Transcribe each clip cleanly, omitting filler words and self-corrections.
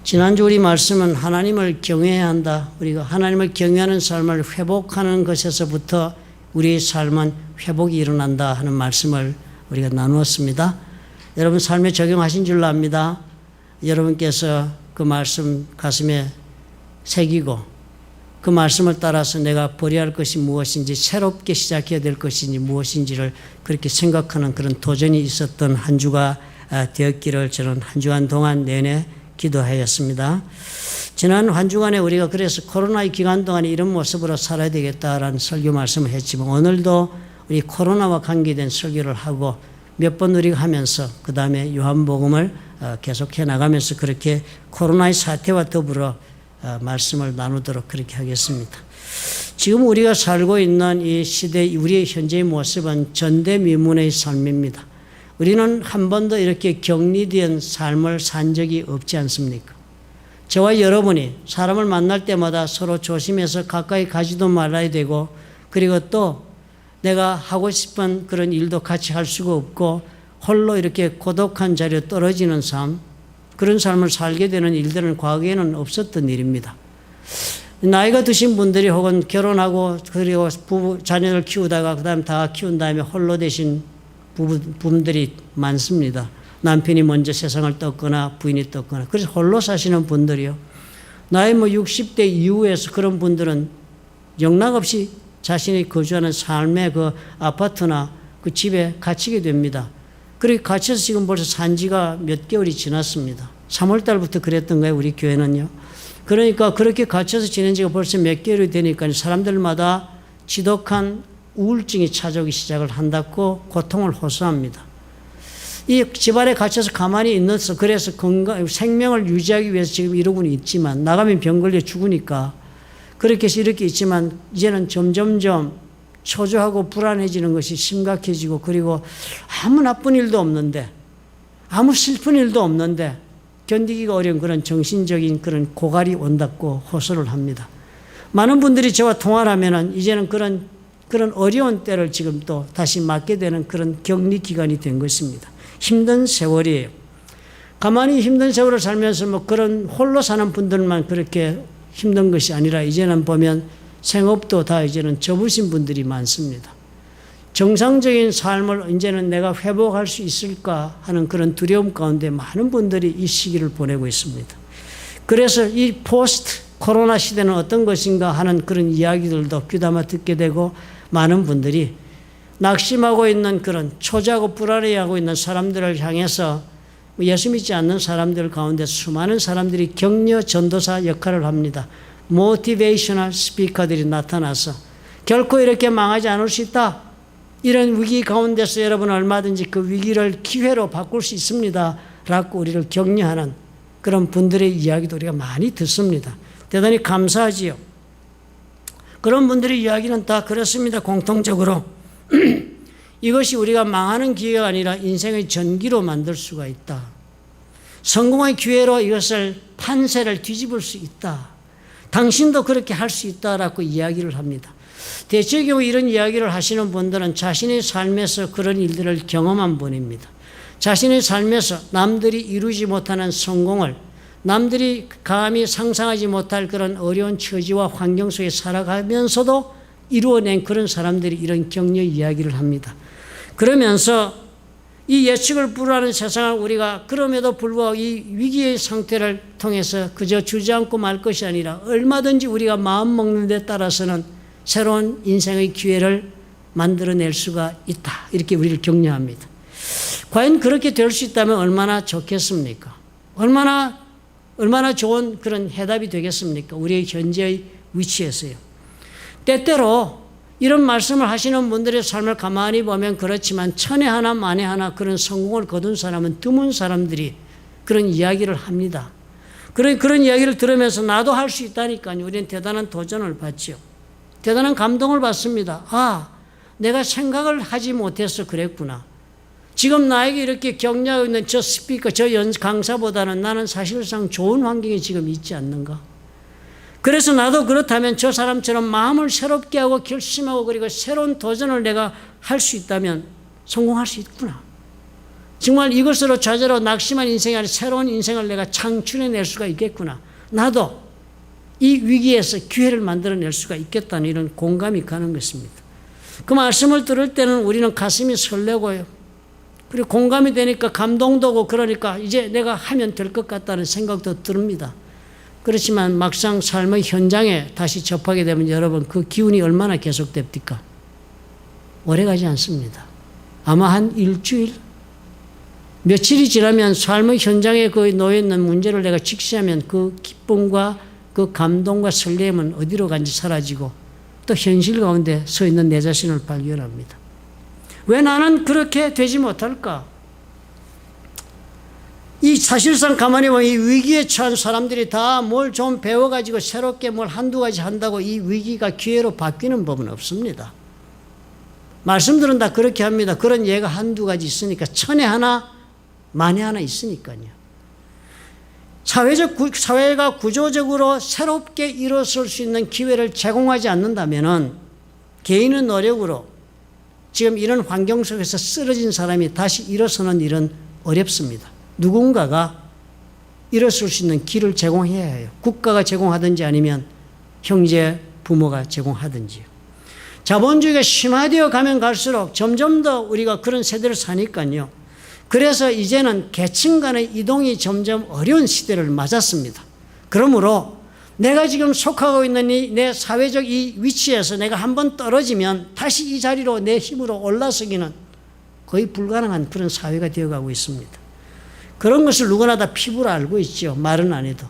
지난주 우리 말씀은 하나님을 경외해야 한다. 우리가 하나님을 경외하는 삶을 회복하는 것에서부터 우리의 삶은 회복이 일어난다 하는 말씀을 우리가 나누었습니다. 여러분 삶에 적용하신 줄로 압니다. 여러분께서 그 말씀 가슴에 새기고 그 말씀을 따라서 내가 버려야 할 것이 무엇인지, 새롭게 시작해야 될 것인지 무엇인지를 그렇게 생각하는 그런 도전이 있었던 한 주가 되었기를 저는 한 주간 동안 내내 기도하였습니다. 지난 한 주간에 우리가 그래서 코로나의 기간 동안에 이런 모습으로 살아야 되겠다라는 설교 말씀을 했지만, 오늘도 우리 코로나와 관계된 설교를 하고 몇 번 우리가 하면서 그 다음에 요한복음을 계속해 나가면서 그렇게 코로나의 사태와 더불어 말씀을 나누도록 그렇게 하겠습니다. 지금 우리가 살고 있는 이 시대, 우리의 현재의 모습은 전대미문의 삶입니다. 우리는 한 번도 이렇게 격리된 삶을 산 적이 없지 않습니까? 저와 여러분이 사람을 만날 때마다 서로 조심해서 가까이 가지도 말아야 되고, 그리고 또 내가 하고 싶은 그런 일도 같이 할 수가 없고 홀로 이렇게 고독한 자리에 떨어지는 삶, 그런 삶을 살게 되는 일들은 과거에는 없었던 일입니다. 나이가 드신 분들이 혹은 결혼하고 그리고 자녀를 키우다가 그 다음에 다 키운 다음에 홀로 되신 부부들이 많습니다. 남편이 먼저 세상을 떴거나 부인이 떴거나, 그래서 홀로 사시는 분들이요. 나이 60대 이후에서 그런 분들은 영락없이 자신이 거주하는 삶의 그 아파트나 그 집에 갇히게 됩니다. 그렇게 갇혀서 지금 벌써 산 지가 몇 개월이 지났습니다. 3월 달부터 그랬던 거예요, 우리 교회는요. 그러니까 그렇게 갇혀서 지낸 지가 벌써 몇 개월이 되니까 사람들마다 지독한 우울증이 찾아오기 시작을 한다고 고통을 호소합니다. 이 집안에 갇혀서 가만히 있어서 그래서 생명을 유지하기 위해서 지금 이러고는 있지만, 나가면 병 걸려 죽으니까 그렇게 해서 이렇게 있지만, 이제는 점점점 초조하고 불안해지는 것이 심각해지고, 그리고 아무 나쁜 일도 없는데, 아무 슬픈 일도 없는데 견디기가 어려운 그런 정신적인 그런 고갈이 온다고 호소를 합니다. 많은 분들이 저와 통화를 하면은 이제는 그런 어려운 때를 지금 또 다시 맞게 되는 그런 격리 기간이 된 것입니다. 힘든 세월이에요. 가만히 힘든 세월을 살면서 뭐 그런 홀로 사는 분들만 그렇게 힘든 것이 아니라, 이제는 보면 생업도 다 이제는 접으신 분들이 많습니다. 정상적인 삶을 이제는 내가 회복할 수 있을까 하는 그런 두려움 가운데 많은 분들이 이 시기를 보내고 있습니다. 그래서 이 포스트 코로나 시대는 어떤 것인가 하는 그런 이야기들도 귀담아 듣게 되고, 많은 분들이 낙심하고 있는 그런 초조하고 불안해하고 있는 사람들을 향해서 예수 믿지 않는 사람들 가운데 수많은 사람들이 격려 전도사 역할을 합니다. 모티베이셔널 스피커들이 나타나서 결코 이렇게 망하지 않을 수 있다, 이런 위기 가운데서 여러분은 얼마든지 그 위기를 기회로 바꿀 수 있습니다 라고 우리를 격려하는 그런 분들의 이야기도 우리가 많이 듣습니다. 대단히 감사하지요. 그런 분들의 이야기는 다 그렇습니다. 공통적으로 이것이 우리가 망하는 기회가 아니라 인생의 전기로 만들 수가 있다. 성공의 기회로 이것을 판세를 뒤집을 수 있다. 당신도 그렇게 할 수 있다라고 이야기를 합니다. 대체의 경우 이런 이야기를 하시는 분들은 자신의 삶에서 그런 일들을 경험한 분입니다. 자신의 삶에서 남들이 이루지 못하는 성공을, 남들이 감히 상상하지 못할 그런 어려운 처지와 환경 속에 살아가면서도 이루어낸 그런 사람들이 이런 격려 이야기를 합니다. 그러면서 이 예측을 불허하는 세상을 우리가 그럼에도 불구하고 이 위기의 상태를 통해서 그저 주저앉고 말 것이 아니라 얼마든지 우리가 마음 먹는 데 따라서는 새로운 인생의 기회를 만들어낼 수가 있다, 이렇게 우리를 격려합니다. 과연 그렇게 될 수 있다면 얼마나 좋겠습니까? 얼마나 좋은 그런 해답이 되겠습니까? 우리의 현재의 위치에서요. 때때로 이런 말씀을 하시는 분들의 삶을 가만히 보면 그렇지만, 천에 하나 만에 하나 그런 성공을 거둔 사람은 드문 사람들이 그런 이야기를 합니다. 그런 이야기를 들으면서 나도 할 수 있다니까요. 우리는 대단한 도전을 받죠. 대단한 감동을 받습니다. 아, 내가 생각을 하지 못해서 그랬구나. 지금 나에게 이렇게 격려하고 있는 저 스피커, 저 강사보다는 나는 사실상 좋은 환경에 지금 있지 않는가. 그래서 나도 그렇다면 저 사람처럼 마음을 새롭게 하고 결심하고 그리고 새로운 도전을 내가 할 수 있다면 성공할 수 있구나. 정말 이것으로 좌절하고 낙심한 인생이 아니라 새로운 인생을 내가 창출해낼 수가 있겠구나. 나도 이 위기에서 기회를 만들어낼 수가 있겠다는 이런 공감이 가는 것입니다. 그 말씀을 들을 때는 우리는 가슴이 설레고요. 그리고 공감이 되니까 감동도 오고 그러니까 이제 내가 하면 될 것 같다는 생각도 듭니다. 그렇지만 막상 삶의 현장에 다시 접하게 되면 여러분 그 기운이 얼마나 계속됩니까? 오래가지 않습니다. 아마 한 일주일? 며칠이 지나면 삶의 현장에 그 놓여있는 문제를 내가 직시하면 그 기쁨과 그 감동과 설렘은 어디로 간지 사라지고 또 현실 가운데 서 있는 내 자신을 발견합니다. 왜 나는 그렇게 되지 못할까? 이 사실상 가만히 보면 이 위기에 처한 사람들이 다 뭘 좀 배워가지고 새롭게 뭘 한두 가지 한다고 이 위기가 기회로 바뀌는 법은 없습니다. 말씀들은 다 그렇게 합니다. 그런 예가 한두 가지 있으니까 천에 하나 만에 하나 있으니까요. 사회가 구조적으로 새롭게 일어설 수 있는 기회를 제공하지 않는다면 개인의 노력으로 지금 이런 환경 속에서 쓰러진 사람이 다시 일어서는 일은 어렵습니다. 누군가가 일어설 수 있는 길을 제공해야 해요. 국가가 제공하든지 아니면 형제, 부모가 제공하든지요. 자본주의가 심화되어 가면 갈수록 점점 더 우리가 그런 세대를 사니까요. 그래서 이제는 계층 간의 이동이 점점 어려운 시대를 맞았습니다. 그러므로 내가 지금 속하고 있는 내 사회적 이 위치에서 내가 한번 떨어지면 다시 이 자리로 내 힘으로 올라서기는 거의 불가능한 그런 사회가 되어가고 있습니다. 그런 것을 누구나 다 피부로 알고 있죠. 말은 안 해도.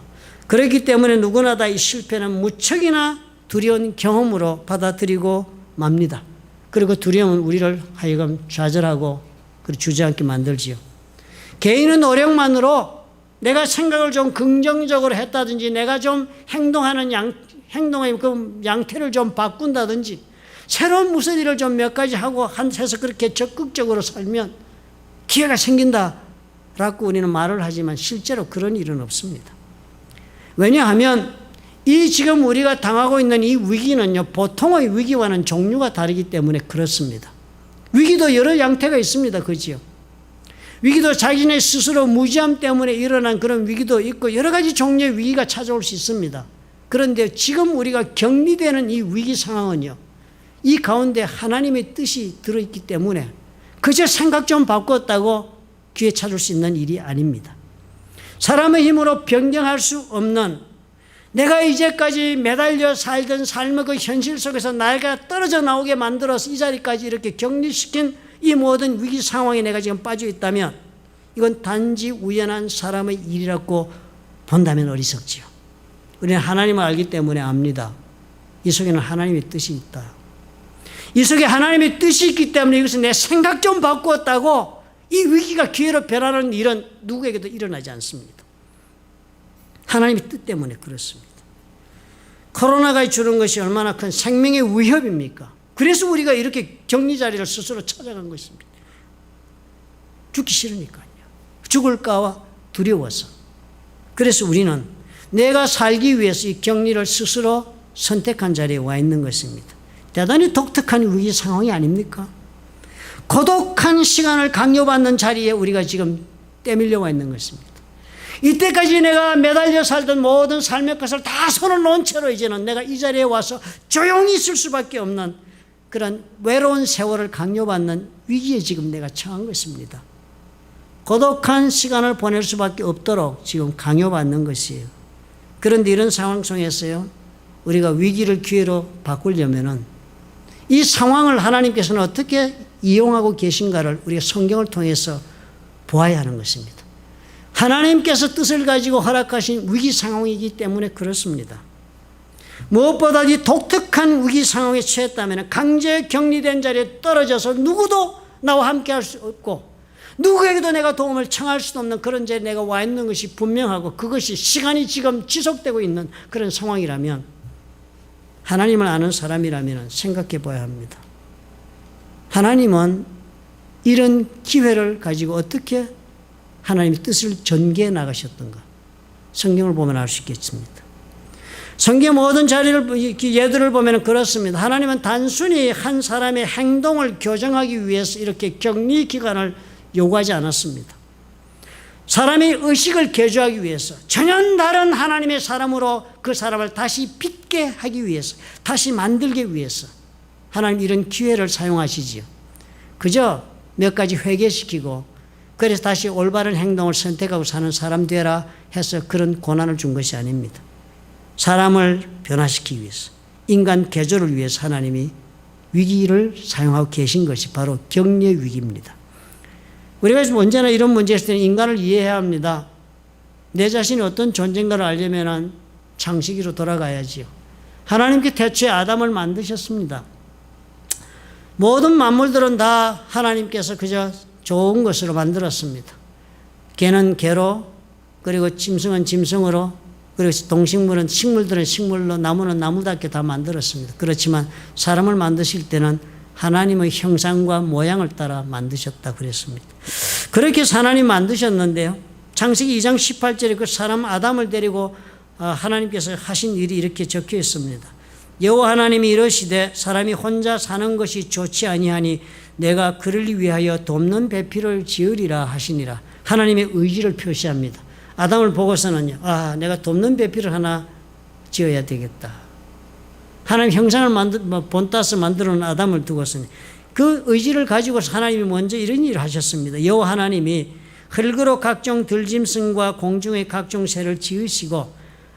그렇기 때문에 누구나 다 이 실패는 무척이나 두려운 경험으로 받아들이고 맙니다. 그리고 두려움은 우리를 하여금 좌절하고 그리고 주저앉게 만들지요. 개인의 노력만으로 내가 생각을 좀 긍정적으로 했다든지 내가 좀 행동의 그 양태를 좀 바꾼다든지 새로운 무슨 일을 좀 몇 가지 하고 해서 그렇게 적극적으로 살면 기회가 생긴다라고 우리는 말을 하지만 실제로 그런 일은 없습니다. 왜냐하면 이 지금 우리가 당하고 있는 이 위기는요, 보통의 위기와는 종류가 다르기 때문에 그렇습니다. 위기도 여러 양태가 있습니다. 그지요? 위기도 자기네 스스로 무지함 때문에 일어난 그런 위기도 있고 여러 가지 종류의 위기가 찾아올 수 있습니다. 그런데 지금 우리가 격리되는 이 위기 상황은요, 이 가운데 하나님의 뜻이 들어있기 때문에 그저 생각 좀 바꿨다고 기회 찾을 수 있는 일이 아닙니다. 사람의 힘으로 변경할 수 없는 내가 이제까지 매달려 살던 삶의 그 현실 속에서 나이가 떨어져 나오게 만들어서 이 자리까지 이렇게 격리시킨 이 모든 위기 상황에 내가 지금 빠져 있다면 이건 단지 우연한 사람의 일이라고 본다면 어리석지요. 우리는 하나님을 알기 때문에 압니다. 이 속에는 하나님의 뜻이 있다. 이 속에 하나님의 뜻이 있기 때문에 이것은 내 생각 좀 바꾸었다고 이 위기가 기회로 변하는 일은 누구에게도 일어나지 않습니다. 하나님의 뜻 때문에 그렇습니다. 코로나가 주는 것이 얼마나 큰 생명의 위협입니까? 그래서 우리가 이렇게 격리 자리를 스스로 찾아간 것입니다. 죽기 싫으니까요. 죽을까와 두려워서. 그래서 우리는 내가 살기 위해서 이 격리를 스스로 선택한 자리에 와 있는 것입니다. 대단히 독특한 위기 상황이 아닙니까? 고독한 시간을 강요받는 자리에 우리가 지금 떼밀려 와 있는 것입니다. 이때까지 내가 매달려 살던 모든 삶의 것을 다 손을 놓은 채로 이제는 내가 이 자리에 와서 조용히 있을 수밖에 없는 그런 외로운 세월을 강요받는 위기에 지금 내가 처한 것입니다. 고독한 시간을 보낼 수밖에 없도록 지금 강요받는 것이에요. 그런데 이런 상황 속에서요, 우리가 위기를 기회로 바꾸려면은 이 상황을 하나님께서는 어떻게 이용하고 계신가를 우리가 성경을 통해서 보아야 하는 것입니다. 하나님께서 뜻을 가지고 허락하신 위기 상황이기 때문에 그렇습니다. 무엇보다 이 독특한 위기 상황에 처했다면 강제 격리된 자리에 떨어져서 누구도 나와 함께 할 수 없고 누구에게도 내가 도움을 청할 수도 없는 그런 자리에 내가 와 있는 것이 분명하고 그것이 시간이 지금 지속되고 있는 그런 상황이라면 하나님을 아는 사람이라면 생각해 봐야 합니다. 하나님은 이런 기회를 가지고 어떻게 하나님의 뜻을 전개해 나가셨던가 성경을 보면 알 수 있겠습니다. 성경 모든 예들을 보면 그렇습니다. 하나님은 단순히 한 사람의 행동을 교정하기 위해서 이렇게 격리 기간을 요구하지 않았습니다. 사람의 의식을 개조하기 위해서 전혀 다른 하나님의 사람으로 그 사람을 다시 빚게 하기 위해서, 다시 만들기 위해서 하나님 이런 기회를 사용하시지요. 그저 몇 가지 회개시키고 그래서 다시 올바른 행동을 선택하고 사는 사람 되라 해서 그런 고난을 준 것이 아닙니다. 사람을 변화시키기 위해서, 인간 개조를 위해서 하나님이 위기를 사용하고 계신 것이 바로 격려 위기입니다. 우리가 언제나 이런 문제가 있을 때는 인간을 이해해야 합니다. 내 자신이 어떤 존재인가를 알려면 창세기로 돌아가야지요. 하나님께 태초에 아담을 만드셨습니다. 모든 만물들은 다 하나님께서 그저 좋은 것으로 만들었습니다. 개는 개로, 그리고 짐승은 짐승으로, 그리고 동식물은 식물들은 식물로, 나무는 나무답게 다 만들었습니다. 그렇지만 사람을 만드실 때는 하나님의 형상과 모양을 따라 만드셨다 그랬습니다. 그렇게 해서 하나님 만드셨는데요. 창세기 2장 18절에 그 사람 아담을 데리고 하나님께서 하신 일이 이렇게 적혀 있습니다. 여호와 하나님이 이르시되 사람이 혼자 사는 것이 좋지 아니하니 내가 그를 위하여 돕는 배필을 지으리라 하시니라. 하나님의 의지를 표시합니다. 아담을 보고서는요, 내가 돕는 배필을 하나 지어야 되겠다. 하나님 형상을 본따서 만들어 놓은 아담을 두고서는 그 의지를 가지고서 하나님이 먼저 이런 일을 하셨습니다. 여호와 하나님이 흙으로 각종 들짐승과 공중의 각종 새를 지으시고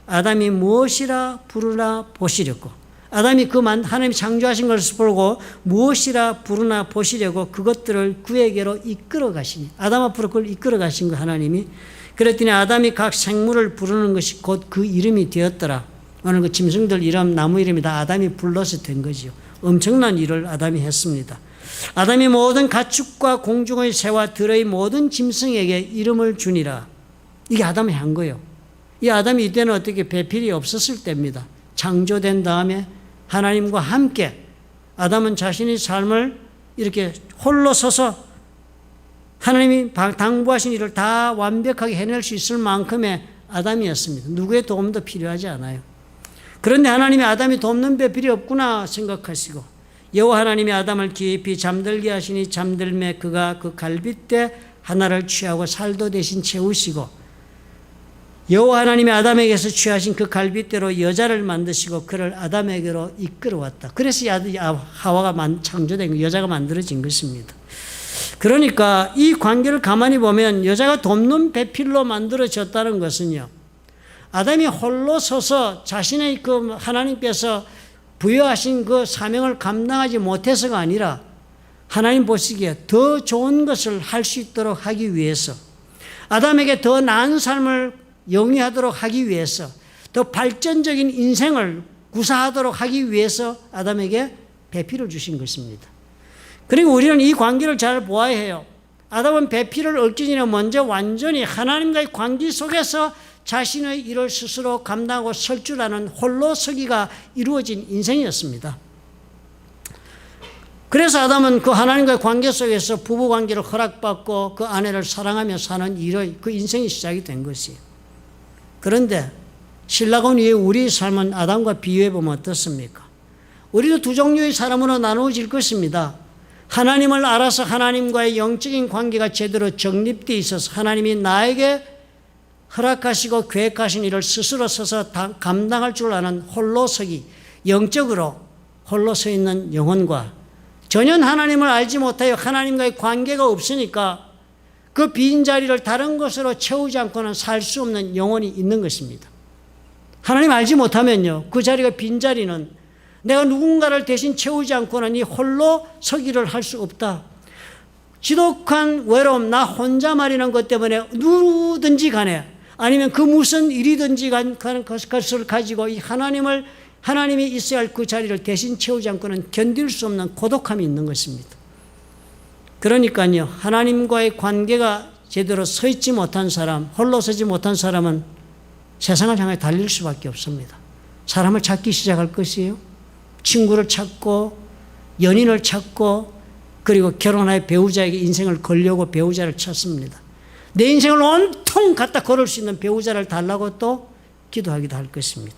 아담이 무엇이라 부르나 보시려고, 아담이 하나님이 창조하신 것을 보고 무엇이라 부르나 보시려고 그것들을 그에게로 이끌어 가시니, 아담 앞으로 그걸 이끌어 가신 거 하나님이. 그랬더니 아담이 각 생물을 부르는 것이 곧 그 이름이 되었더라. 오늘 그 짐승들 이름, 나무 이름이 다 아담이 불러서 된 거죠. 엄청난 일을 아담이 했습니다. 아담이 모든 가축과 공중의 새와 들의 모든 짐승에게 이름을 주니라. 이게 아담이 한 거예요. 이 아담이 이때는 어떻게 배필이 없었을 때입니다. 창조된 다음에 하나님과 함께 아담은 자신의 삶을 이렇게 홀로 서서 하나님이 당부하신 일을 다 완벽하게 해낼 수 있을 만큼의 아담이었습니다. 누구의 도움도 필요하지 않아요. 그런데 하나님이 아담이 돕는 배필이 없구나 생각하시고 여호와 하나님이 아담을 깊이 잠들게 하시니 잠들매 그가 그 갈빗대 하나를 취하고 살도 대신 채우시고 여호와 하나님이 아담에게서 취하신 그 갈빗대로 여자를 만드시고 그를 아담에게로 이끌어왔다. 그래서 하와가 창조된 거, 여자가 만들어진 것입니다. 그러니까 이 관계를 가만히 보면 여자가 돕는 배필로 만들어졌다는 것은요, 아담이 홀로 서서 자신의 그 하나님께서 부여하신 그 사명을 감당하지 못해서가 아니라 하나님 보시기에 더 좋은 것을 할 수 있도록 하기 위해서, 아담에게 더 나은 삶을 영위하도록 하기 위해서, 더 발전적인 인생을 구사하도록 하기 위해서 아담에게 배필을 주신 것입니다. 그리고 우리는 이 관계를 잘 보아야 해요. 아담은 배필을 얻기 전에 먼저 완전히 하나님과의 관계 속에서 자신의 일을 스스로 감당하고 설 줄 아는 홀로 서기가 이루어진 인생이었습니다. 그래서 아담은 그 하나님과의 관계 속에서 부부관계를 허락받고 그 아내를 사랑하며 사는 일의 그 인생이 시작이 된 것이에요. 그런데 신라곤 이후에 우리의 삶은 아담과 비교해보면 어떻습니까? 우리도 두 종류의 사람으로 나누어질 것입니다. 하나님을 알아서 하나님과의 영적인 관계가 제대로 정립되어 있어서 하나님이 나에게 허락하시고 계획하신 일을 스스로 서서 감당할 줄 아는 홀로서기, 영적으로 홀로 서 있는 영혼과 전혀 하나님을 알지 못하여 하나님과의 관계가 없으니까 그 빈자리를 다른 것으로 채우지 않고는 살 수 없는 영혼이 있는 것입니다. 하나님 알지 못하면요, 그 자리가 빈자리는 내가 누군가를 대신 채우지 않고는 이 홀로 서기를 할 수 없다. 지독한 외로움, 나 혼자말이라는 것 때문에 누구든지 간에 아니면 그 무슨 일이든지 가는 것을 가지고 이 하나님이 있어야 할 그 자리를 대신 채우지 않고는 견딜 수 없는 고독함이 있는 것입니다. 그러니까요, 하나님과의 관계가 제대로 서 있지 못한 사람, 홀로 서지 못한 사람은 세상을 향해 달릴 수밖에 없습니다. 사람을 찾기 시작할 것이에요. 친구를 찾고 연인을 찾고 그리고 결혼하여 배우자에게 인생을 걸려고 배우자를 찾습니다. 내 인생을 온통 갖다 걸을 수 있는 배우자를 달라고 또 기도하기도 할 것입니다.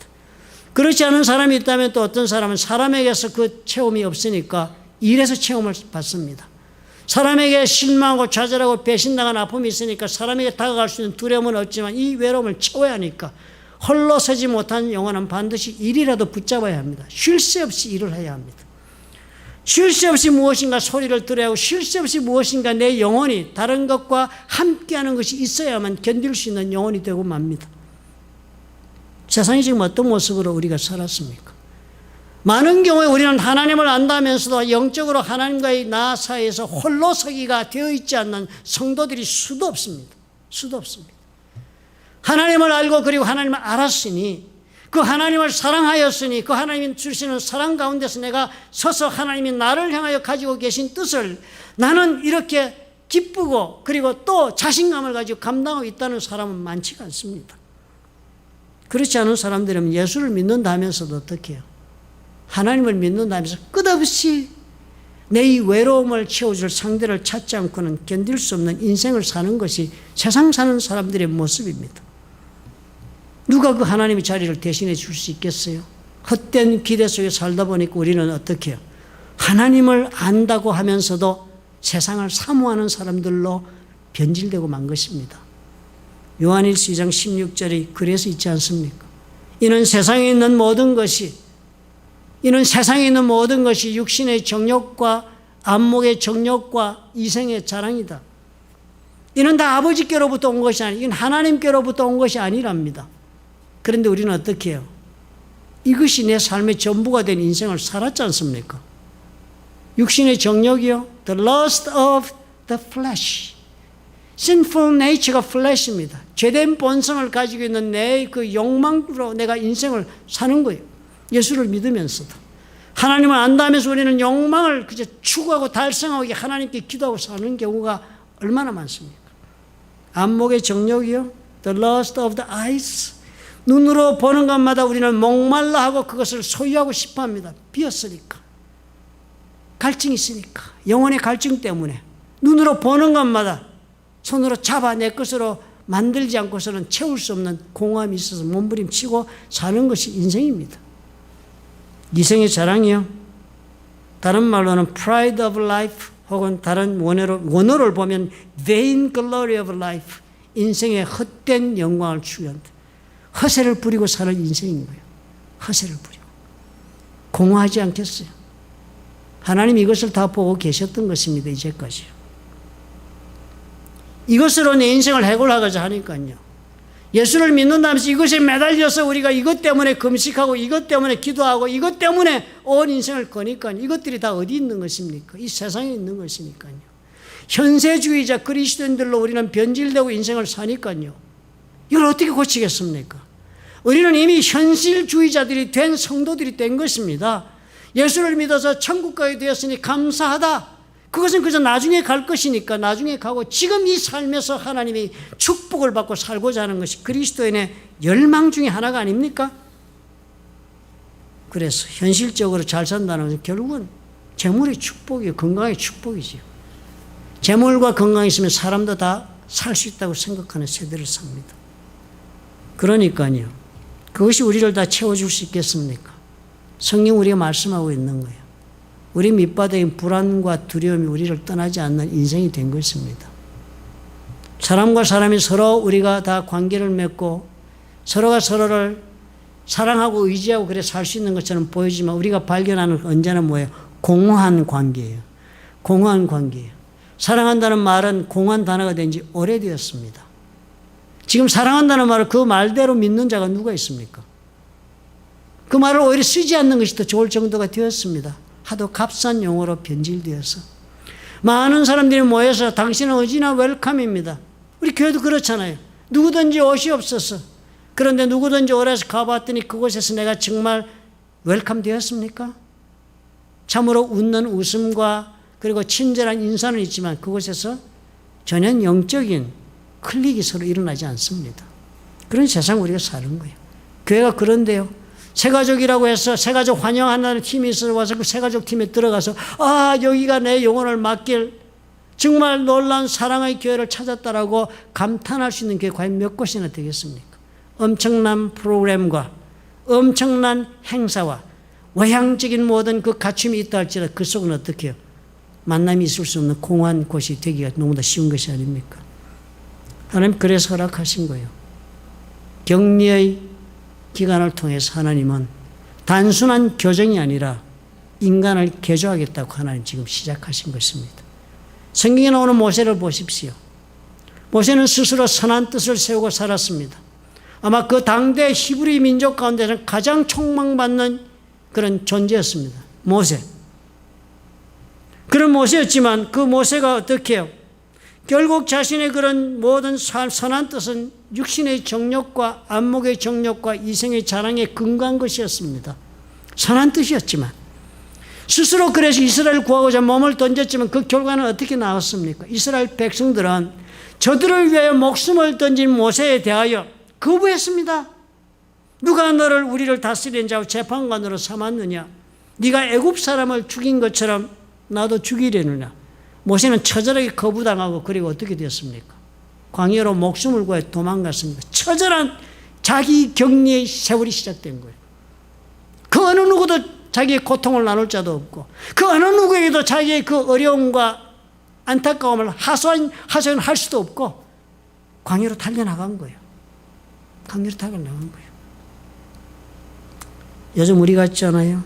그렇지 않은 사람이 있다면 또 어떤 사람은 사람에게서 그 체험이 없으니까 일에서 체험을 받습니다. 사람에게 실망하고 좌절하고 배신당한 아픔이 있으니까 사람에게 다가갈 수 있는 두려움은 없지만 이 외로움을 채워야 하니까 홀로 서지 못한 영혼은 반드시 일이라도 붙잡아야 합니다. 쉴 새 없이 일을 해야 합니다. 쉴 새 없이 무엇인가 소리를 들어야 하고 쉴 새 없이 무엇인가 내 영혼이 다른 것과 함께하는 것이 있어야만 견딜 수 있는 영혼이 되고 맙니다. 세상이 지금 어떤 모습으로 우리가 살았습니까? 많은 경우에 우리는 하나님을 안다면서도 영적으로 하나님과의 나 사이에서 홀로 서기가 되어 있지 않는 성도들이 수도 없습니다. 수도 없습니다. 하나님을 알고 그리고 하나님을 알았으니 그 하나님을 사랑하였으니 그 하나님이 주시는 사랑 가운데서 내가 서서 하나님이 나를 향하여 가지고 계신 뜻을 나는 이렇게 기쁘고 그리고 또 자신감을 가지고 감당하고 있다는 사람은 많지가 않습니다. 그렇지 않은 사람들은 예수를 믿는다 하면서도 어떻게 해요? 하나님을 믿는다 하면서 끝없이 내 이 외로움을 채워줄 상대를 찾지 않고는 견딜 수 없는 인생을 사는 것이 세상 사는 사람들의 모습입니다. 누가 그 하나님의 자리를 대신해 줄 수 있겠어요? 헛된 기대 속에 살다 보니까 우리는 어떻게 해요? 하나님을 안다고 하면서도 세상을 사모하는 사람들로 변질되고 만 것입니다. 요한일서 2장 16절이 그래서 있지 않습니까? 이는 세상에 있는 모든 것이 육신의 정욕과 안목의 정욕과 이생의 자랑이다. 이는 다 아버지께로부터 온 것이 아니라 이건 하나님께로부터 온 것이 아니랍니다. 그런데 우리는 어떻게 해요? 이것이 내 삶의 전부가 된 인생을 살았지 않습니까? 육신의 정욕이요. The lust of the flesh. sinful nature가 flesh입니다. 죄된 본성을 가지고 있는 내 그 욕망으로 내가 인생을 사는 거예요. 예수를 믿으면서도. 하나님을 안다면서 우리는 욕망을 그저 추구하고 달성하고 하나님께 기도하고 사는 경우가 얼마나 많습니까? 안목의 정욕이요. The lust of the eyes. 눈으로 보는 것마다 우리는 목말라 하고 그것을 소유하고 싶어 합니다. 비었으니까. 갈증이 있으니까. 영혼의 갈증 때문에. 눈으로 보는 것마다 손으로 잡아 내 것으로 만들지 않고서는 채울 수 없는 공허함이 있어서 몸부림치고 사는 것이 인생입니다. 이생의 자랑이요. 다른 말로는 pride of life 혹은 다른 원어를 보면 vain glory of life. 인생의 헛된 영광을 추구한다. 허세를 부리고 사는 인생인 거예요. 허세를 부리고. 공허하지 않겠어요? 하나님이 이것을 다 보고 계셨던 것입니다. 이제까지요. 이것으로 내 인생을 해결하고자 하니까요. 예수를 믿는다면서 이것에 매달려서 우리가 이것 때문에 금식하고 이것 때문에 기도하고 이것 때문에 온 인생을 거니까 이것들이 다 어디 있는 것입니까? 이 세상에 있는 것이니까요. 현세주의자 그리스도인들로 우리는 변질되고 인생을 사니까요. 이걸 어떻게 고치겠습니까? 우리는 이미 현실주의자들이 된 성도들이 된 것입니다. 예수를 믿어서 천국 가게 되었으니 감사하다. 그것은 그저 나중에 갈 것이니까 나중에 가고 지금 이 삶에서 하나님이 축복을 받고 살고자 하는 것이 그리스도인의 열망 중에 하나가 아닙니까? 그래서 현실적으로 잘 산다는 것은 결국은 재물의 축복이에요. 건강의 축복이지요. 재물과 건강이 있으면 사람도 다 살 수 있다고 생각하는 세대를 삽니다. 그러니까요. 그것이 우리를 다 채워줄 수 있겠습니까? 성경 우리가 말씀하고 있는 거예요. 우리 밑바닥인 불안과 두려움이 우리를 떠나지 않는 인생이 된 것입니다. 사람과 사람이 서로 우리가 다 관계를 맺고 서로가 서로를 사랑하고 의지하고 그래 살 수 있는 것처럼 보이지만 우리가 발견하는 언제나 뭐예요? 공허한 관계예요. 공허한 관계예요. 사랑한다는 말은 공허한 단어가 된 지 오래되었습니다. 지금 사랑한다는 말을 그 말대로 믿는 자가 누가 있습니까? 그 말을 오히려 쓰지 않는 것이 더 좋을 정도가 되었습니다. 하도 값싼 용어로 변질되어서. 많은 사람들이 모여서 당신은 어디나 웰컴입니다. 우리 교회도 그렇잖아요. 누구든지 오시옵소서. 그런데 누구든지 오래서 가봤더니 그곳에서 내가 정말 웰컴 되었습니까? 참으로 웃는 웃음과 그리고 친절한 인사는 있지만 그곳에서 전혀 영적인 클릭이 서로 일어나지 않습니다. 그런 세상 우리가 사는 거예요. 교회가 그런데요. 새가족이라고 해서 새가족 환영한다는 팀이 있어 와서 그 새가족 팀에 들어가서 여기가 내 영혼을 맡길 정말 놀라운 사랑의 교회를 찾았다라고 감탄할 수 있는 교회 과연 몇 곳이나 되겠습니까? 엄청난 프로그램과 엄청난 행사와 외향적인 모든 그 갖춤이 있다 할지라도 그 속은 어떻게 해요? 만남이 있을 수 없는 공허한 곳이 되기가 너무나 쉬운 것이 아닙니까? 하나님 그래서 허락하신 거예요. 격리의 기간을 통해서 하나님은 단순한 교정이 아니라 인간을 개조하겠다고 하나님 지금 시작하신 것입니다. 성경에 나오는 모세를 보십시오. 모세는 스스로 선한 뜻을 세우고 살았습니다. 아마 그 당대 히브리 민족 가운데서는 가장 촉망받는 그런 존재였습니다. 모세. 그런 모세였지만 그 모세가 어떻게 해요? 결국 자신의 그런 모든 선한 뜻은 육신의 정욕과 안목의 정욕과 이생의 자랑에 근거한 것이었습니다. 선한 뜻이었지만 스스로 그래서 이스라엘을 구하고자 몸을 던졌지만 그 결과는 어떻게 나왔습니까? 이스라엘 백성들은 저들을 위하여 목숨을 던진 모세에 대하여 거부했습니다. 누가 너를 우리를 다스리는 자와 재판관으로 삼았느냐? 네가 애굽 사람을 죽인 것처럼 나도 죽이려느냐? 모세는 처절하게 거부당하고 그리고 어떻게 되었습니까? 광야로 목숨을 구해 도망갔습니다. 처절한 자기 격리의 세월이 시작된 거예요. 그 어느 누구도 자기의 고통을 나눌 자도 없고 그 어느 누구에게도 자기의 그 어려움과 안타까움을 하소연할 수도 없고 광야로 달려나간 거예요. 광야로 달려나간 거예요. 요즘 우리 같지 않아요?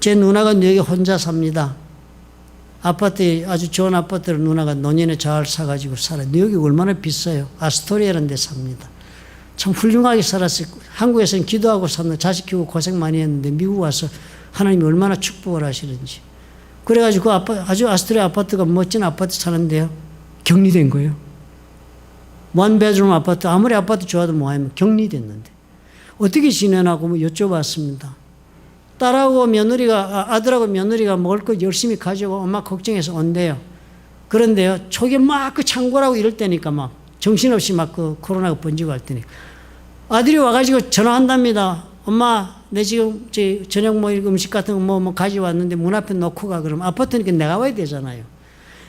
제 누나가 뉴욕에 혼자 삽니다. 아파트, 아주 좋은 아파트를 누나가 노년에 잘 사가지고 살아요. 뉴욕이 얼마나 비싸요. 아스토리아라는 데 삽니다. 참 훌륭하게 살았어요. 한국에서는 기도하고 삽니다. 자식 키우고 고생 많이 했는데 미국 와서 하나님이 얼마나 축복을 하시는지. 그래가지고 그 아주 아스토리아 아파트가 멋진 아파트 사는데요. 격리된 거예요. 원베드룸 아파트, 아무리 아파트 좋아도 뭐하면 격리됐는데. 어떻게 지내나고 뭐 여쭤봤습니다. 딸하고 며느리가, 아들하고 며느리가 먹을 거 열심히 가지고 엄마 걱정해서 온대요. 그런데요, 초기에 막 그 창고라고 이럴 때니까 막 정신없이 막 그 코로나가 번지고 할 때니까 아들이 와가지고 전화한답니다. 엄마, 내 지금 저녁 뭐 음식 같은 거 뭐 가져왔는데 문 앞에 놓고 가. 그러면 아파트니까 내가 와야 되잖아요.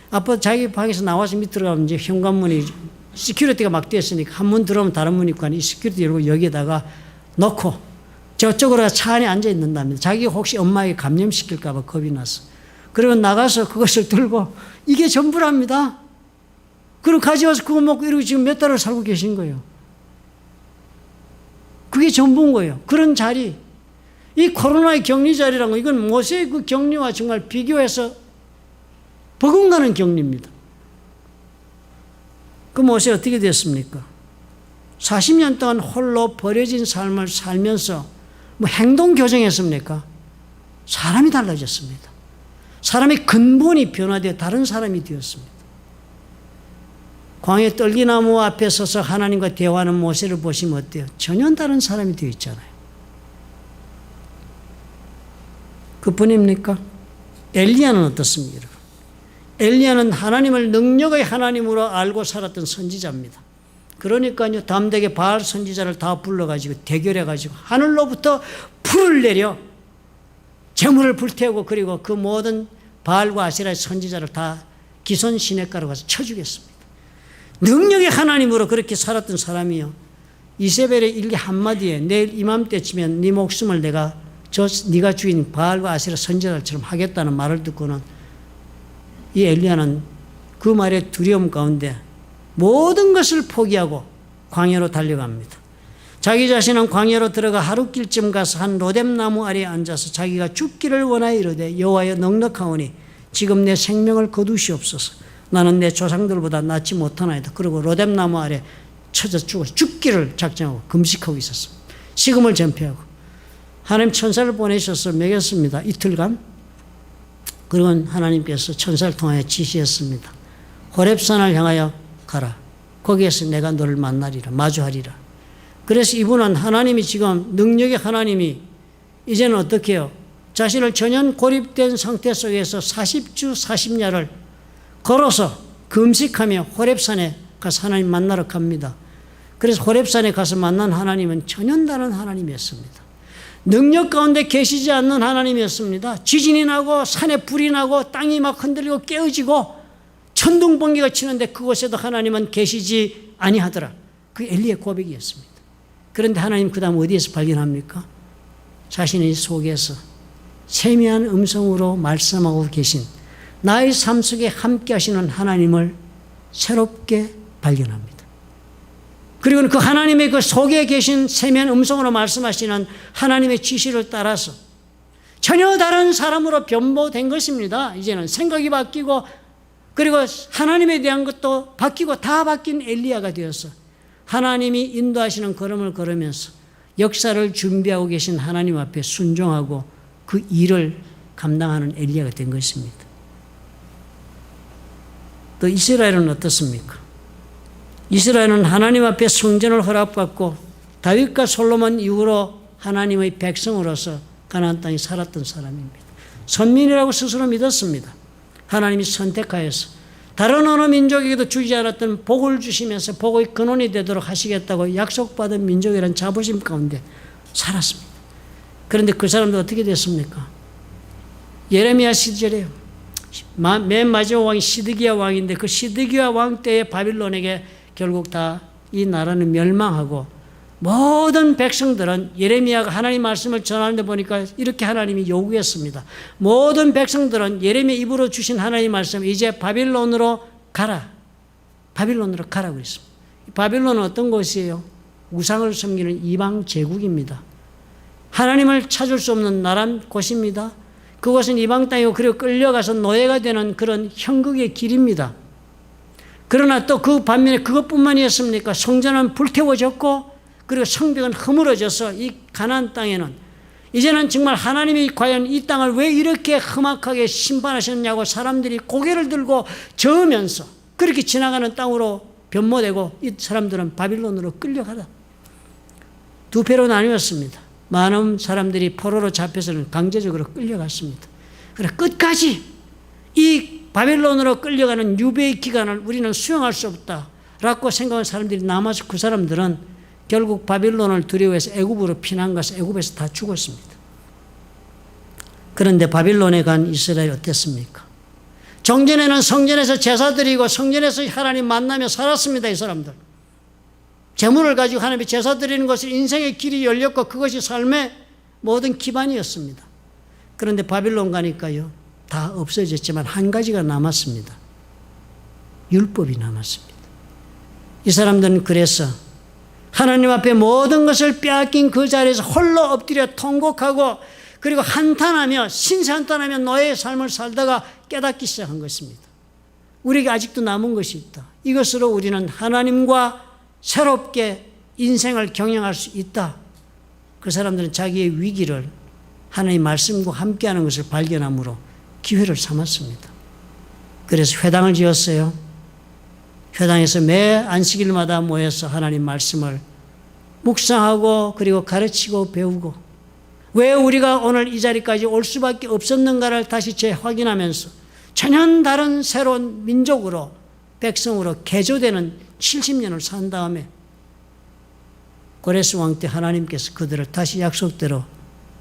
아파트 자기 방에서 나와서 밑으로 가면 이제 현관문이 시큐리티가 막 됐으니까 한 문 들어오면 다른 문 있고 하니 시큐리티 열고 여기에다가 놓고 저쪽으로 차 안에 앉아 있는답니다. 자기가 혹시 엄마에게 감염시킬까 봐 겁이 나서. 그리고 나가서 그것을 들고 이게 전부랍니다. 그리고 가져와서 그거 먹고 이러고 지금 몇 달을 살고 계신 거예요. 그게 전부인 거예요. 그런 자리. 이 코로나의 격리 자리라는 거 이건 모세의 그 격리와 정말 비교해서 버금가는 격리입니다. 그 모세 어떻게 됐습니까? 40년 동안 홀로 버려진 삶을 살면서 뭐 행동 교정했습니까? 사람이 달라졌습니다. 사람의 근본이 변화되어 다른 사람이 되었습니다. 광야 떨기나무 앞에 서서 하나님과 대화하는 모세를 보시면 어때요? 전혀 다른 사람이 되어 있잖아요. 그뿐입니까? 엘리야는 어떻습니까? 엘리야는 하나님을 능력의 하나님으로 알고 살았던 선지자입니다. 그러니까요, 담대하게 바알 선지자를 다 불러가지고 대결해가지고 하늘로부터 불을 내려 재물을 불태우고 그리고 그 모든 바알과 아세라의 선지자를 다 기손 시냇가로 가서 쳐주겠습니다. 능력의 하나님으로 그렇게 살았던 사람이요. 이세벨의 일기 한마디에 내일 이맘때쯤엔 네 목숨을 내가 네가 죽인 바알과 아세라 선지자들처럼 하겠다는 말을 듣고는 이 엘리야는 그 말의 두려움 가운데 모든 것을 포기하고 광야로 달려갑니다. 자기 자신은 광야로 들어가 하룻길쯤 가서 한 로뎀나무 아래에 앉아서 자기가 죽기를 원하여 이르되 여호와여 넉넉하오니 지금 내 생명을 거두시옵소서. 나는 내 조상들보다 낫지 못하나이다. 그리고 로뎀나무 아래 쳐져 죽기를 작정하고 금식하고 있었습니다. 식음을 전폐하고 하나님 천사를 보내셔서 먹였습니다. 이틀간. 그리고 하나님께서 천사를 통하여 지시했습니다. 호렙산을 향하여 가라. 거기에서 내가 너를 만나리라. 마주하리라. 그래서 이분은 하나님이 지금 능력의 하나님이 이제는 어떻게 해요? 자신을 전혀 고립된 상태 속에서 40주 40야를 걸어서 금식하며 호렙산에 가서 하나님 만나러 갑니다. 그래서 호렙산에 가서 만난 하나님은 전혀 다른 하나님이었습니다. 능력 가운데 계시지 않는 하나님이었습니다. 지진이 나고 산에 불이 나고 땅이 막 흔들리고 깨어지고 천둥번개가 치는데 그곳에도 하나님은 계시지 아니하더라. 그게 엘리의 고백이었습니다. 그런데 하나님 그 다음 어디에서 발견합니까? 자신의 속에서 세미한 음성으로 말씀하고 계신 나의 삶 속에 함께 하시는 하나님을 새롭게 발견합니다. 그리고 그 하나님의 그 속에 계신 세면 음성으로 말씀하시는 하나님의 지시를 따라서 전혀 다른 사람으로 변모된 것입니다. 이제는 생각이 바뀌고 그리고 하나님에 대한 것도 바뀌고 다 바뀐 엘리야가 되어서 하나님이 인도하시는 걸음을 걸으면서 역사를 준비하고 계신 하나님 앞에 순종하고 그 일을 감당하는 엘리야가 된 것입니다. 또 이스라엘은 어떻습니까? 이스라엘은 하나님 앞에 성전을 허락받고 다윗과 솔로몬 이후로 하나님의 백성으로서 가나안 땅에 살았던 사람입니다. 선민이라고 스스로 믿었습니다. 하나님이 선택하여서 다른 어느 민족에게도 주지 않았던 복을 주시면서 복의 근원이 되도록 하시겠다고 약속받은 민족이라는 자부심 가운데 살았습니다. 그런데 그 사람도 어떻게 됐습니까? 예레미야 시절에요. 맨 마지막 왕이 시드기야 왕인데 그 시드기야 왕 때에 바빌론에게 결국 다 이 나라는 멸망하고 모든 백성들은 예레미야가 하나님 말씀을 전하는데 보니까 이렇게 하나님이 요구했습니다. 모든 백성들은 예레미야 입으로 주신 하나님 말씀 이제 바빌론으로 가라. 바빌론으로 가라고 했습니다. 바빌론은 어떤 곳이에요? 우상을 섬기는 이방 제국입니다. 하나님을 찾을 수 없는 나란 곳입니다. 그곳은 이방 땅이고 그리고 끌려가서 노예가 되는 그런 형국의 길입니다. 그러나 또 그 반면에 그것뿐만이었습니까? 성전은 불태워졌고 그리고 성벽은 허물어져서 이 가나안 땅에는 이제는 정말 하나님이 과연 이 땅을 왜 이렇게 험악하게 심판하셨냐고 사람들이 고개를 들고 저으면서 그렇게 지나가는 땅으로 변모되고 이 사람들은 바빌론으로 끌려가다. 두 배로 나뉘었습니다. 많은 사람들이 포로로 잡혀서는 강제적으로 끌려갔습니다. 그래 끝까지 이 바빌론으로 끌려가는 유배의 기간을 우리는 수용할 수 없다라고 생각하는 사람들이 남아서 그 사람들은 결국 바빌론을 두려워해서 애굽으로 피난 가서 애굽에서 다 죽었습니다. 그런데 바빌론에 간 이스라엘이 어땠습니까? 정전에는 성전에서 제사 드리고 성전에서 하나님 만나며 살았습니다. 이 사람들. 재물을 가지고 하나님의 제사 드리는 것을 인생의 길이 열렸고 그것이 삶의 모든 기반이었습니다. 그런데 바빌론 가니까요. 다 없어졌지만 한 가지가 남았습니다. 율법이 남았습니다. 이 사람들은 그래서 하나님 앞에 모든 것을 빼앗긴 그 자리에서 홀로 엎드려 통곡하고 그리고 한탄하며 신세 한탄하며 노예의 삶을 살다가 깨닫기 시작한 것입니다. 우리에게 아직도 남은 것이 있다. 이것으로 우리는 하나님과 새롭게 인생을 경영할 수 있다. 그 사람들은 자기의 위기를 하나님의 말씀과 함께하는 것을 발견함으로 기회를 삼았습니다. 그래서 회당을 지었어요. 회당에서 매 안식일마다 모여서 하나님 말씀을 묵상하고 그리고 가르치고 배우고 왜 우리가 오늘 이 자리까지 올 수밖에 없었는가를 다시 재확인하면서 전혀 다른 새로운 민족으로 백성으로 개조되는 70년을 산 다음에 고레스 왕 때 하나님께서 그들을 다시 약속대로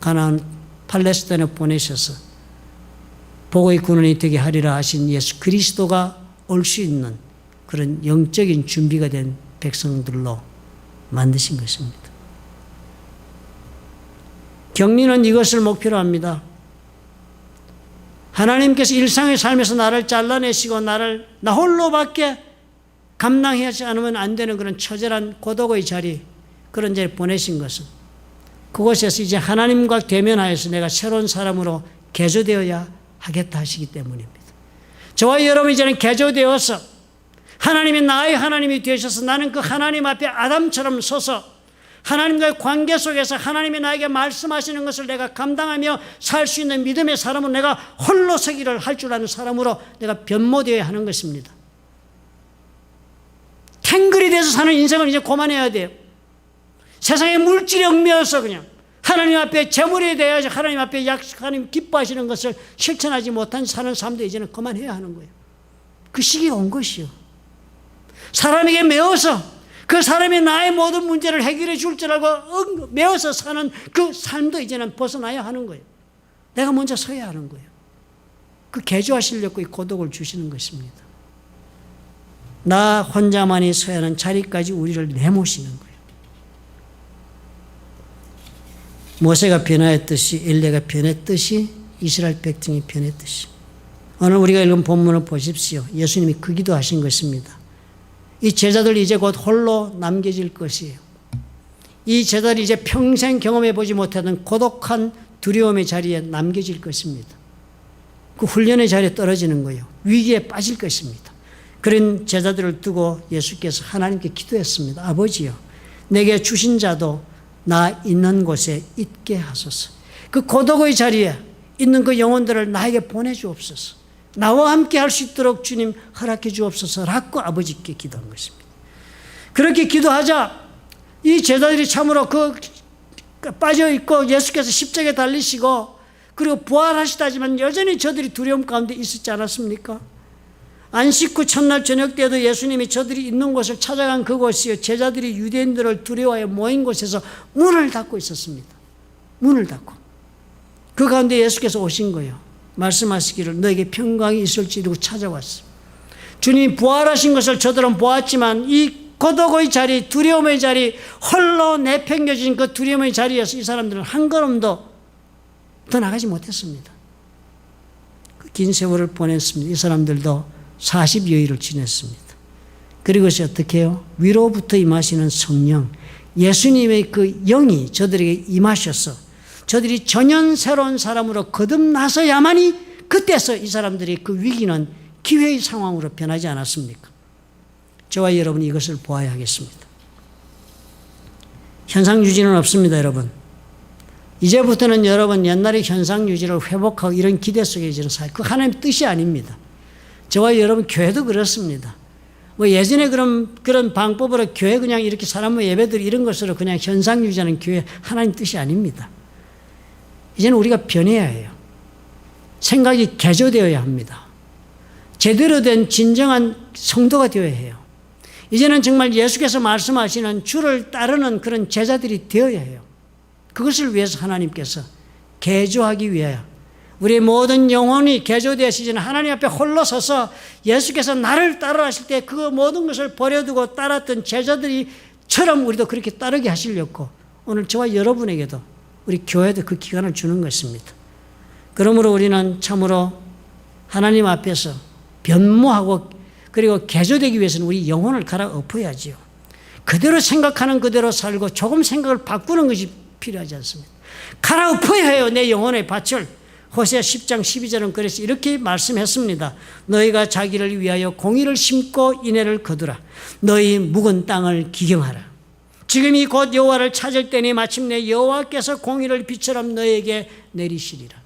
가나안 팔레스타인에 보내셔서 복의 근원이 되게 하리라 하신 예수 그리스도가 올 수 있는 그런 영적인 준비가 된 백성들로 만드신 것입니다. 경리는 이것을 목표로 합니다. 하나님께서 일상의 삶에서 나를 잘라내시고 나를 나 홀로밖에 감당하지 않으면 안 되는 그런 처절한 고독의 자리 그런 자리에 보내신 것은 그곳에서 이제 하나님과 대면하여서 내가 새로운 사람으로 개조되어야 하겠다 하시기 때문입니다. 저와 여러분 이제는 개조되어서 하나님이 나의 하나님이 되셔서 나는 그 하나님 앞에 아담처럼 서서 하나님과의 관계 속에서 하나님이 나에게 말씀하시는 것을 내가 감당하며 살 수 있는 믿음의 사람은 내가 홀로 서기를 할 줄 아는 사람으로 내가 변모되어야 하는 것입니다. 탱글이 돼서 사는 인생을 이제 그만해야 돼요. 세상에 물질에 얽매여서 그냥 하나님 앞에 재물이 돼야지 하나님 앞에 하나님 기뻐하시는 것을 실천하지 못한 사는 삶도 이제는 그만해야 하는 거예요. 그 시기가 온 것이요. 사람에게 매어서 그 사람이 나의 모든 문제를 해결해 줄 줄 알고 매어서 사는 그 삶도 이제는 벗어나야 하는 거예요. 내가 먼저 서야 하는 거예요. 그 개조하시려고 이 고독을 주시는 것입니다. 나 혼자만이 서야 하는 자리까지 우리를 내모시는 거예요. 모세가 변화했듯이 엘리야가 변했듯이 이스라엘 백성이 변했듯이 오늘 우리가 읽은 본문을 보십시오. 예수님이 그 기도하신 것입니다. 이 제자들 이제 곧 홀로 남겨질 것이에요. 이 제자들이 이제 평생 경험해 보지 못하던 고독한 두려움의 자리에 남겨질 것입니다. 그 훈련의 자리에 떨어지는 거예요. 위기에 빠질 것입니다. 그런 제자들을 두고 예수께서 하나님께 기도했습니다. 아버지요, 내게 주신 자도 나 있는 곳에 있게 하소서. 그 고독의 자리에 있는 그 영혼들을 나에게 보내주옵소서. 나와 함께 할 수 있도록 주님 허락해 주옵소서라고 아버지께 기도한 것입니다. 그렇게 기도하자 이 제자들이 참으로 빠져있고 예수께서 십자가에 달리시고 그리고 부활하시다지만 여전히 저들이 두려움 가운데 있었지 않았습니까? 안식 후 첫날 저녁 때도 예수님이 저들이 있는 곳을 찾아간 그곳이요, 제자들이 유대인들을 두려워해 모인 곳에서 문을 닫고 있었습니다. 문을 닫고. 그 가운데 예수께서 오신 거예요. 말씀하시기를 너에게 평강이 있을지라고 찾아왔어. 주님이 부활하신 것을 저들은 보았지만 이 고독의 자리, 두려움의 자리, 홀로 내팽겨진 그 두려움의 자리에서 이 사람들은 한 걸음도 더 나가지 못했습니다. 그 긴 세월을 보냈습니다. 이 사람들도 40여일을 지냈습니다. 그리고서 어떻게 해요? 위로부터 임하시는 성령, 예수님의 그 영이 저들에게 임하셔서 저들이 전혀 새로운 사람으로 거듭나서야만이 그때서 이 사람들이 그 위기는 기회의 상황으로 변하지 않았습니까? 저와 여러분이 이것을 보아야 하겠습니다. 현상 유지는 없습니다, 여러분. 이제부터는 여러분 옛날의 현상 유지를 회복하고 이런 기대 속에 이제는 그 하나님의 뜻이 아닙니다. 저와 여러분 교회도 그렇습니다. 뭐 예전에 그런 방법으로 교회 그냥 이렇게 사람 예배들 이런 것으로 그냥 현상 유지하는 교회 하나님 뜻이 아닙니다. 이제는 우리가 변해야 해요. 생각이 개조되어야 합니다. 제대로 된 진정한 성도가 되어야 해요. 이제는 정말 예수께서 말씀하시는 주를 따르는 그런 제자들이 되어야 해요. 그것을 위해서 하나님께서 개조하기 위하여 우리 모든 영혼이 개조되어지는 하나님 앞에 홀로 서서 예수께서 나를 따르라 하실 때 그 모든 것을 버려두고 따랐던 제자들이처럼 우리도 그렇게 따르게 하시려고 오늘 저와 여러분에게도 우리 교회도 그 기간을 주는 것입니다. 그러므로 우리는 참으로 하나님 앞에서 변모하고 그리고 개조되기 위해서는 우리 영혼을 갈아엎어야지요. 그대로 생각하는 그대로 살고 조금 생각을 바꾸는 것이 필요하지 않습니다. 갈아엎어야 해요, 내 영혼의 밭을. 호세아 10장 12절은 그래서 이렇게 말씀했습니다. 너희가 자기를 위하여 공의를 심고 인애를 거두라. 너희 묵은 땅을 기경하라. 지금이 곧 여호와를 찾을 때니 마침내 여호와께서 공의를 비처럼 너희에게 내리시리라.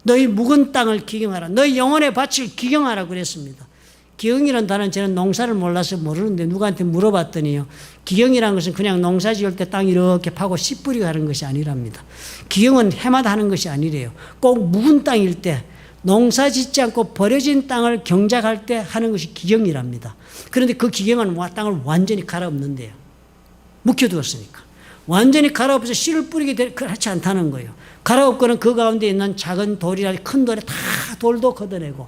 너희 묵은 땅을 기경하라. 너희 영혼의 밭을 기경하라 그랬습니다. 기경이라는 단어는 저는 농사를 몰라서 모르는데 누구한테 물어봤더니요, 기경이라는 것은 그냥 농사 지을 때 땅 이렇게 파고 씨 뿌리고 하는 것이 아니랍니다. 기경은 해마다 하는 것이 아니래요. 꼭 묵은 땅일 때 농사 짓지 않고 버려진 땅을 경작할 때 하는 것이 기경이랍니다. 그런데 그 기경은 땅을 완전히 갈아엎는데요. 묵혀두었으니까. 완전히 갈아엎어서 씨를 뿌리게 그렇지 않다는 거예요. 갈아엎고는 그 가운데 있는 작은 돌이나 큰 돌에 다 돌도 걷어내고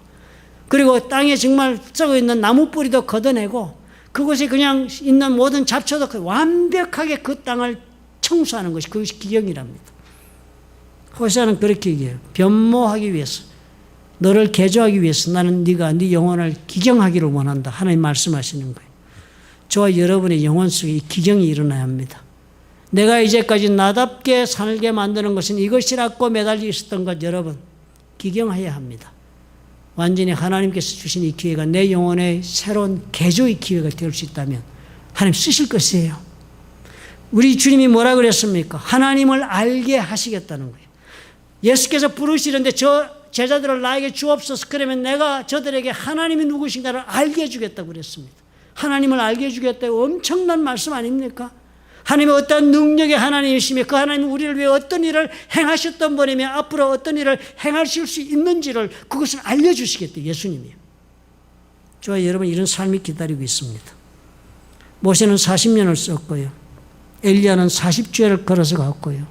그리고 땅에 정말 썩어 있는 나무 뿌리도 걷어내고 그곳에 그냥 있는 모든 잡초도 완벽하게 그 땅을 청소하는 것이 그것이 기경이랍니다. 호세아는 그렇게 얘기해요. 변모하기 위해서, 너를 개조하기 위해서 나는 네가 네 영혼을 기경하기를 원한다. 하나님 말씀하시는 거예요. 저와 여러분의 영혼 속에 이 기경이 일어나야 합니다. 내가 이제까지 나답게 살게 만드는 것은 이것이라고 매달려 있었던 것 여러분 기경해야 합니다. 완전히 하나님께서 주신 이 기회가 내 영혼의 새로운 개조의 기회가 될 수 있다면 하나님 쓰실 것이에요. 우리 주님이 뭐라 그랬습니까? 하나님을 알게 하시겠다는 거예요. 예수께서 부르시는데 저 제자들을 나에게 주옵소서. 그러면 내가 저들에게 하나님이 누구신가를 알게 해주겠다고 그랬습니다. 하나님을 알게 해주겠다고 엄청난 말씀 아닙니까? 하나님의 어떤 능력의 하나님이시며 그 하나님은 우리를 위해 어떤 일을 행하셨던 분이며 앞으로 어떤 일을 행하실 수 있는지를 그것을 알려주시겠다. 예수님이요. 저와 여러분 이런 삶이 기다리고 있습니다. 모세는 40년을 썼고요. 엘리야는 40주를 걸어서 갔고요.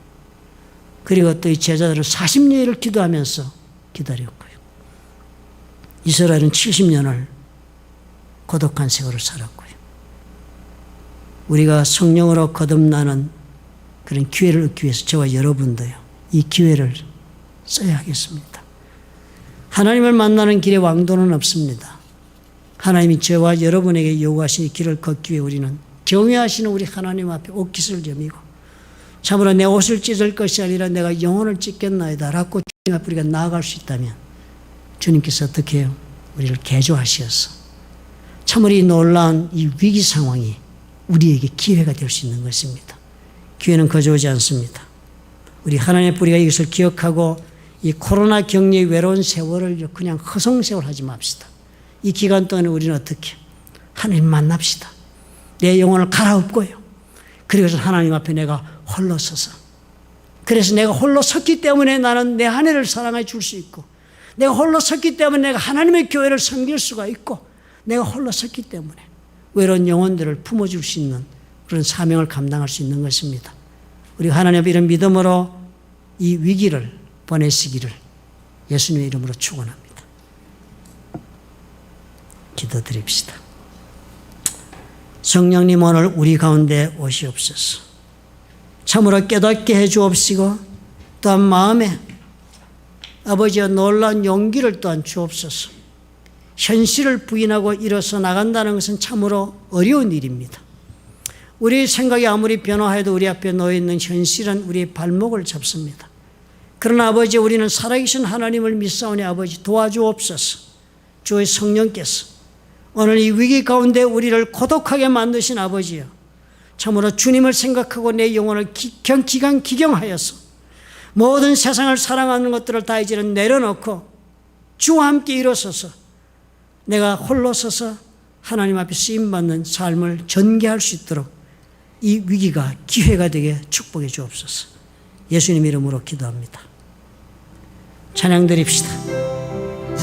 그리고 또 이 제자들은 40년을 기도하면서 기다렸고요. 이스라엘은 70년을 고독한 세월을 살았고요. 우리가 성령으로 거듭나는 그런 기회를 얻기 위해서 저와 여러분도요, 이 기회를 써야 하겠습니다. 하나님을 만나는 길에 왕도는 없습니다. 하나님이 저와 여러분에게 요구하신 이 길을 걷기 위해 우리는 경외하시는 우리 하나님 앞에 옷깃을 여미고 참으로 내 옷을 찢을 것이 아니라 내가 영혼을 찢겠나이다 라고 주님 앞에 우리가 나아갈 수 있다면 주님께서 어떻게 해요? 우리를 개조하시어서 참으로 이 놀라운 이 위기 상황이 우리에게 기회가 될 수 있는 것입니다. 기회는 거저오지 않습니다. 우리 하나님의 뿌리가 이것을 기억하고 이 코로나 격리의 외로운 세월을 그냥 허송세월 하지 맙시다. 이 기간 동안에 우리는 어떻게 하나님 만납시다. 내 영혼을 갈아엎고요. 그래서 하나님 앞에 내가 홀로 서서 그래서 내가 홀로 섰기 때문에 나는 내 아내를 사랑해 줄 수 있고 내가 홀로 섰기 때문에 내가 하나님의 교회를 섬길 수가 있고 내가 홀로 섰기 때문에 외로운 영혼들을 품어줄 수 있는 그런 사명을 감당할 수 있는 것입니다. 우리 하나님 앞에 이런 믿음으로 이 위기를 보내시기를 예수님의 이름으로 축원합니다. 기도드립시다. 성령님 오늘 우리 가운데 오시옵소서. 참으로 깨닫게 해 주옵시고 또한 마음에 아버지와 놀라운 용기를 또한 주옵소서. 현실을 부인하고 일어서 나간다는 것은 참으로 어려운 일입니다. 우리 생각이 아무리 변화해도 우리 앞에 놓여있는 현실은 우리의 발목을 잡습니다. 그러나 아버지 우리는 살아계신 하나님을 믿사오니 아버지 도와주옵소서. 주의 성령께서 오늘 이 위기 가운데 우리를 고독하게 만드신 아버지여 참으로 주님을 생각하고 내 영혼을 기경하여서 모든 세상을 사랑하는 것들을 다 이제는 내려놓고 주와 함께 일어서서 내가 홀로 서서 하나님 앞에 쓰임받는 삶을 전개할 수 있도록 이 위기가 기회가 되게 축복해 주옵소서. 예수님 이름으로 기도합니다. 찬양 드립시다.